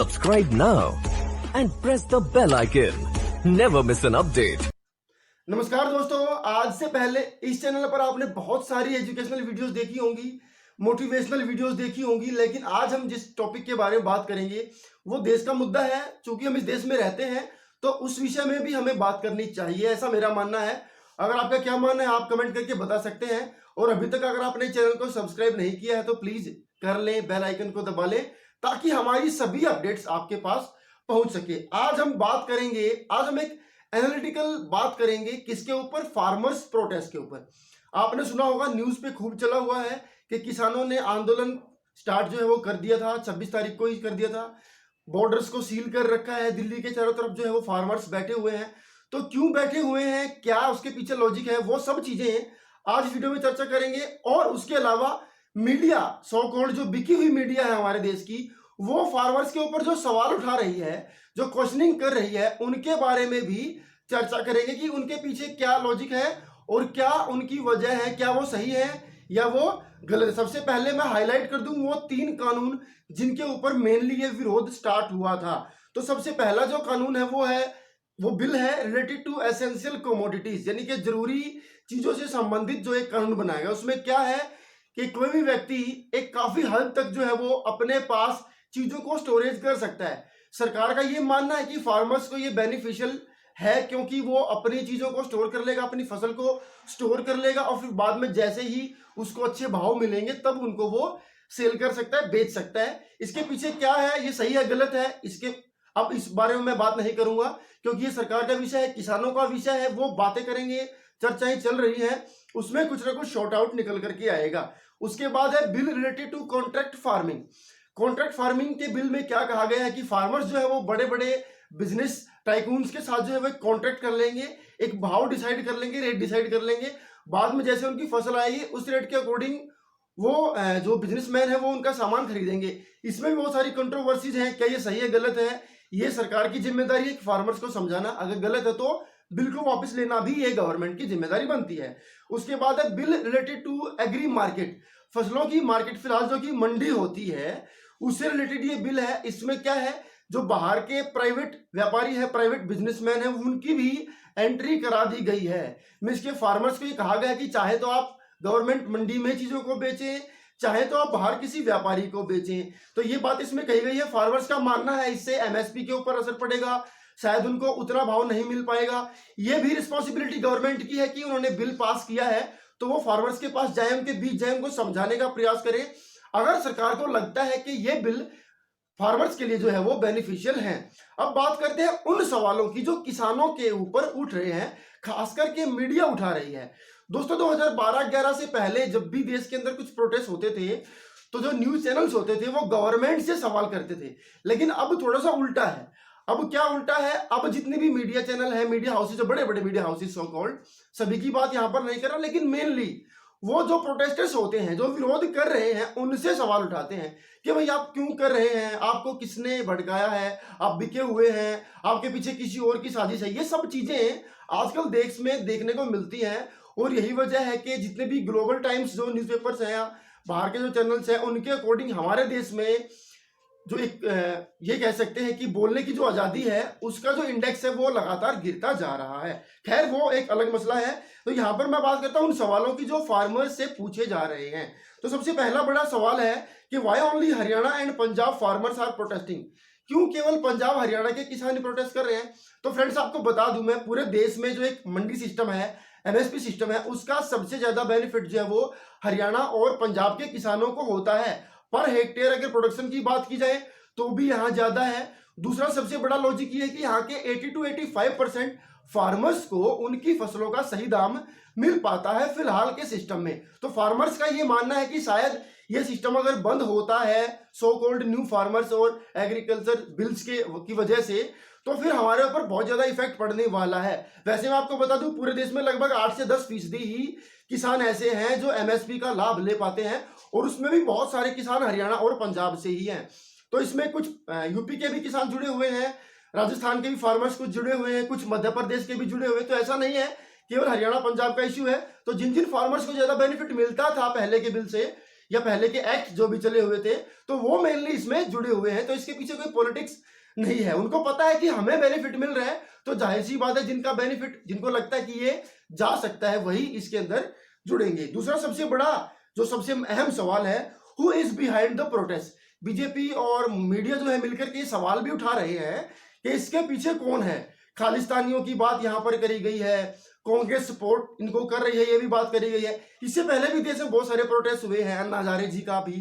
Subscribe now and press the bell icon. Never miss an update. नमस्कार दोस्तों, आज से पहले इस चैनल पर आपने बहुत सारी एजुकेशनल वीडियोस देखी होंगी, मोटिवेशनल वीडियोस देखी होंगी, लेकिन आज हम जिस टॉपिक के बारे में बात करेंगे वो देश का मुद्दा है। चूंकि हम इस देश में रहते हैं तो उस विषय में भी हमें बात करनी चाहिए, ऐसा मेरा मानना है। अगर आपका क्या मानना है आप कमेंट करके बता सकते हैं। और अभी तक अगर आपने चैनल को सब्सक्राइब नहीं किया है तो प्लीज कर लें, बेल आइकन को दबा लें ताकि हमारी सभी अपडेट्स आपके पास पहुंच सके। आज हम एक एनालिटिकल बात करेंगे किसके ऊपर, फार्मर्स प्रोटेस्ट के ऊपर। आपने सुना होगा, न्यूज पे खूब चला हुआ है कि किसानों ने आंदोलन स्टार्ट जो है वो कर दिया था, 26 तारीख को ही कर दिया था। बॉर्डर्स को सील कर रखा है, दिल्ली के चारों तरफ जो है वो फार्मर्स बैठे हुए हैं। तो क्यों बैठे हुए हैं, क्या उसके पीछे लॉजिक है, वो सब चीजें आज वीडियो में चर्चा करेंगे। और उसके अलावा मीडिया, सो कॉल्ड जो बिकी हुई मीडिया है हमारे देश की, वो फार्मर्स के ऊपर जो सवाल उठा रही है, जो क्वेश्चनिंग कर रही है, उनके बारे में भी चर्चा करेंगे कि उनके पीछे क्या लॉजिक है और क्या उनकी वजह है, क्या वो सही है या वो गलत है। सबसे पहले मैं हाईलाइट कर दूं वो 3 कानून जिनके ऊपर मेनली ये विरोध स्टार्ट हुआ था। तो सबसे पहला जो कानून है वो बिल है रिलेटेड टू एसेंशियल कमोडिटीज, यानी कि जरूरी चीजों से संबंधित जो एक कानून बनाया गया। उसमें क्या है कि कोई भी व्यक्ति एक काफी हद तक जो है वो अपने पास चीजों को स्टोरेज कर सकता है। सरकार का ये मानना है कि फार्मर्स को ये बेनिफिशियल है क्योंकि वो अपनी चीजों को स्टोर कर लेगा, अपनी फसल को स्टोर कर लेगा और फिर बाद में जैसे ही उसको अच्छे भाव मिलेंगे तब उनको वो सेल कर सकता है, बेच सकता है। इसके पीछे क्या है, ये सही है गलत है, अब इस बारे में मैं बात नहीं करूंगा क्योंकि ये सरकार का विषय है, किसानों का विषय है। वो बातें करेंगे, चर्चाएं चल रही है, उसमें कुछ ना कुछ शॉर्ट आउट निकल करके आएगा। उसके बाद है bill related to contract farming. Contract farming के बिल में क्या कहा गया है कि फार्मर्स जो है वो बड़े बड़े बिजनेस टाइकून्स के साथ जो है वो कॉन्ट्रैक्ट कर लेंगे, एक भाव डिसाइड कर लेंगे, रेट डिसाइड कर लेंगे। बाद में जैसे उनकी फसल आएगी उस रेट के अकॉर्डिंग वो जो बिजनेसमैन है वो उनका सामान खरीदेंगे। इसमें भी बहुत सारी कंट्रोवर्सीज हैं, क्या ये सही है गलत है, ये सरकार की जिम्मेदारी है कि फार्मर्स को समझाना। अगर गलत है तो बिल को वापस लेना भी ये गवर्नमेंट की जिम्मेदारी बनती है। उसके बाद है bill related to agri market, फसलों की मार्केट, फिलहाल जो की मंडी होती है उससे रिलेटेड ये बिल है। इसमें क्या है, जो बाहर के प्राइवेट व्यापारी है, प्राइवेट बिजनेसमैन है, उनकी भी एंट्री करा दी गई है। मींस के फार्मर्स को ये कहा गया है कि चाहे तो आप गवर्नमेंट मंडी में चीजों को बेचें, चाहे तो आप बाहर किसी व्यापारी को बेचें। तो ये बात इसमें कही गई है। फार्मर्स का मानना है इससे एमएसपी के ऊपर असर पड़ेगा, शायद उनको उतना भाव नहीं मिल पाएगा। ये भी रिस्पॉन्सिबिलिटी गवर्नमेंट की है कि उन्होंने बिल पास किया है तो वो फार्मर्स के पास जाए, उनके बीच जाए, उनको समझाने का प्रयास करें। अगर सरकार को लगता है कि ये बिल फार्मर्स के लिए जो है वो बेनिफिशियल है। अब बात करते हैं उन सवालों की जो किसानों के ऊपर उठ रहे हैं, खासकर के मीडिया उठा रही है। दोस्तों 2012-11 से पहले जब भी देश के अंदर कुछ प्रोटेस्ट होते थे तो जो न्यूज चैनल्स होते थे वो गवर्नमेंट से सवाल करते थे, लेकिन अब थोड़ा सा उल्टा है। अब क्या उल्टा है, अब जितने भी मीडिया चैनल है, मीडिया हाउसेज, जो बड़े बड़े मीडिया हाउसेज सो कॉल्ड, सभी की बात यहां पर नहीं कर रहा, लेकिन मेनली वो जो प्रोटेस्टर्स होते हैं, जो विरोध कर रहे हैं, उनसे सवाल उठाते हैं कि भाई आप क्यों कर रहे हैं, आपको किसने भड़काया है, आप बिके हुए हैं, आपके पीछे किसी और की साजिश है। ये सब चीजें आजकल देश में देखने को मिलती हैं और यही वजह है कि जितने भी ग्लोबल टाइम्स जो न्यूज़पेपर्स हैं, बाहर के जो चैनल्स हैं, उनके अकॉर्डिंग हमारे देश में जो एक ये कह सकते हैं कि बोलने की जो आज़ादी है उसका जो इंडेक्स है वो लगातार गिरता जा रहा है। खैर वो एक अलग मसला है। तो यहाँ पर मैं बात करता हूँ उन सवालों की जो फार्मर्स से पूछे जा रहे हैं। तो सबसे पहला बड़ा सवाल है कि why only Haryana and Punjab farmers are protesting, क्यों केवल पंजाब हरियाणा के किसान ही प्रोटेस्ट कर रहे हैं। तो फ्रेंड्स आपको बता दूं मैं, पूरे देश में जो एक मंडी सिस्टम है, एमएसपी सिस्टम है, उसका सबसे ज्यादा बेनिफिट जो है वो हरियाणा और पंजाब के किसानों को होता है। पर हेक्टेयर अगर प्रोडक्शन की बात की जाए तो भी यहाँ ज्यादा है। दूसरा सबसे बड़ा लॉजिक ये है कि यहाँ के 80 to 85% फार्मर्स को उनकी फसलों का सही दाम मिल पाता है फिलहाल के सिस्टम में। तो फार्मर्स का ये मानना है कि शायद ये सिस्टम अगर बंद होता है सो कॉल्ड न्यू फार्मर्स और एग्रीकल्चर बिल्स की वजह से, तो फिर हमारे ऊपर बहुत ज्यादा इफेक्ट पड़ने वाला है। वैसे मैं आपको बता दूं पूरे देश में लगभग 8 से 10% ही किसान ऐसे हैं जो एमएसपी का लाभ ले पाते हैं और उसमें भी बहुत सारे किसान हरियाणा और पंजाब से ही हैं। तो इसमें कुछ यूपी के भी किसान जुड़े हुए हैं, राजस्थान के भी फार्मर्स कुछ जुड़े हुए हैं, कुछ मध्य प्रदेश के भी जुड़े हुए हैं। तो ऐसा नहीं है केवल हरियाणा पंजाब का इश्यू है। तो जिन जिन फार्मर्स को ज्यादा बेनिफिट मिलता था पहले के बिल से, या पहले के एक्ट जो भी चले हुए थे, तो वो मेनली इसमें जुड़े हुए हैं। तो इसके पीछे कोई पॉलिटिक्स नहीं है। उनको पता है कि हमें बेनिफिट मिल रहा है, तो जाहिर सी बात है जिनका बेनिफिट, जिनको लगता है कि ये जा सकता है, वही इसके अंदर जुड़ेंगे। दूसरा सबसे बड़ा जो सबसे अहम सवाल है, who is behind the protest. BJP और मीडिया जो है मिलकर के सवाल भी उठा रहे हैं कि इसके पीछे कौन है। खालिस्तानियों की बात यहां पर करी गई है, कांग्रेस सपोर्ट इनको कर रही है, ये भी बात करी गई है। इससे पहले भी देश में बहुत सारे प्रोटेस्ट हुए हैं, अन्ना हजारे जी का भी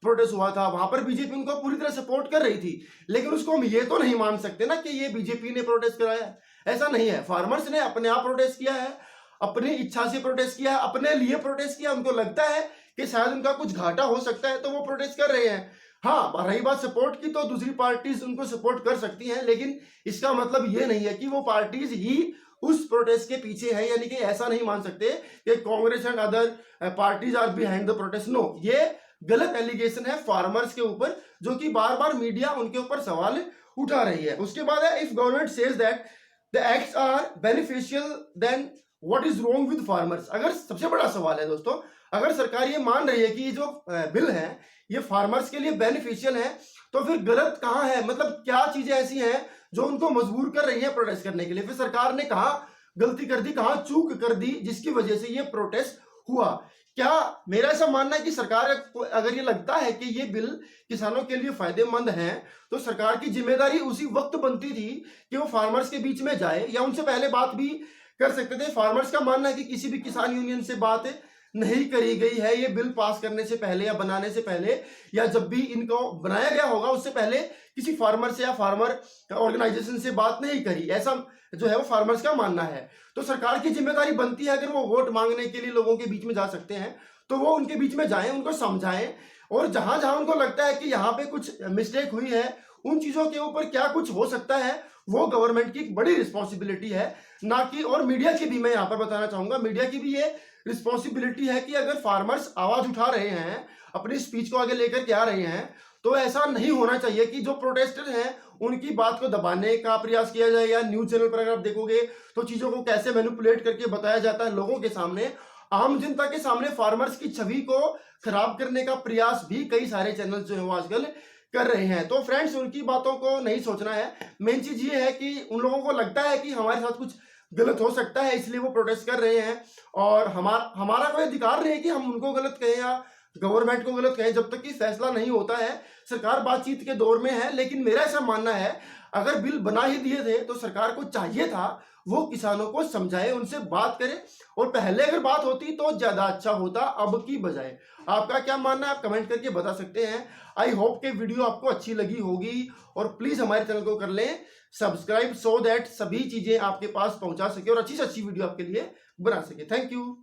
प्रोटेस्ट हुआ था, वहां पर बीजेपी उनको पूरी तरह सपोर्ट कर रही थी। लेकिन उसको हम ये तो नहीं मान सकते ना कि ये बीजेपी ने प्रोटेस्ट कराया, ऐसा नहीं है। फार्मर्स ने अपने आप प्रोटेस्ट किया है, अपनी इच्छा से प्रोटेस्ट किया, अपने लिए प्रोटेस्ट किया। उनको लगता है कि शायद उनका कुछ घाटा हो सकता है, तो वो प्रोटेस्ट कर रहे हैं। हाँ, रही बात सपोर्ट की, तो दूसरी पार्टीज उनको सपोर्ट कर सकती हैं, लेकिन इसका मतलब ये नहीं है कि वो पार्टीज ही उस प्रोटेस्ट के पीछे है। यानी कि ऐसा नहीं मान सकते कि Congress and other parties are behind the protest. No, ये गलत एलिगेशन है फार्मर्स के ऊपर, जो कि बार बार मीडिया उनके ऊपर सवाल उठा रही है। उसके बाद है, if government says that the acts are beneficial, then what is wrong with farmers. अगर सबसे बड़ा सवाल है दोस्तों, अगर सरकार ये मान रही है कि ये जो बिल है ये फार्मर्स के लिए बेनिफिशियल है, तो फिर गलत कहां है? मतलब क्या चीजें ऐसी हैं जो उनको मजबूर कर रही है प्रोटेस्ट करने के लिए? फिर सरकार ने कहां गलती कर दी, कहां चूक कर दी, जिसकी वजह से ये प्रोटेस्ट हुआ? क्या मेरा ऐसा मानना है कि सरकार अगर ये लगता है कि ये बिल किसानों के लिए फायदेमंद है, तो सरकार की जिम्मेदारी उसी वक्त बनती थी कि वो फार्मर्स के बीच में जाए, या उनसे पहले बात भी कर सकते थे। फार्मर्स का मानना है कि किसी भी किसान यूनियन से बात नहीं करी गई है ये बिल पास करने से पहले या बनाने से पहले, या जब भी इनको बनाया गया होगा उससे पहले किसी फार्मर से या फार्मर ऑर्गेनाइजेशन से बात नहीं करी, ऐसा जो है वो फार्मर्स का मानना है। तो सरकार की जिम्मेदारी बनती है, अगर वो वोट मांगने के लिए लोगों के बीच में जा सकते हैं तो वो उनके बीच में जाएं, उनको समझाएं, और जहां जहां उनको लगता है कि यहाँ पे कुछ मिस्टेक हुई है, उन चीजों के ऊपर क्या कुछ हो सकता है, वो गवर्नमेंट की एक बड़ी रिस्पॉन्सिबिलिटी है, ना कि, और मीडिया की भी मैं यहाँ पर बताना चाहूंगा, मीडिया की भी ये रिस्पॉन्सिबिलिटी है कि अगर फार्मर्स आवाज उठा रहे हैं, अपनी स्पीच को आगे लेकर के आ रहे हैं, तो ऐसा नहीं होना चाहिए कि जो प्रोटेस्टर हैं उनकी बात को दबाने का प्रयास किया जाए। या न्यूज चैनल पर अगर आप देखोगे तो चीजों को कैसे मैनिपुलेट करके बताया जाता है लोगों के सामने, आम जनता के सामने फार्मर्स की छवि को खराब करने का प्रयास भी कई सारे चैनल जो है वो आजकल कर रहे हैं। तो फ्रेंड्स, उनकी बातों को नहीं सोचना है। मेन चीज ये है कि उन लोगों को लगता है कि हमारे साथ कुछ गलत हो सकता है, इसलिए वो प्रोटेस्ट कर रहे हैं, और हमारा कोई अधिकार नहीं है कि हम उनको गलत कहें या गवर्नमेंट को गलत कहें, जब तक कि फैसला नहीं होता है। सरकार बातचीत के दौर में है, लेकिन मेरा ऐसा मानना है, अगर बिल बना ही दिए थे तो सरकार को चाहिए था वो किसानों को समझाए, उनसे बात करे, और पहले अगर बात होती तो ज्यादा अच्छा होता अब की बजाय। आपका क्या मानना है आप कमेंट करके बता सकते हैं। आई होप कि वीडियो आपको अच्छी लगी होगी, और प्लीज हमारे चैनल को कर लें सब्सक्राइब, सो दैट सभी चीजें आपके पास पहुंचा सके और अच्छी से अच्छी वीडियो आपके लिए बना सके। Thank you.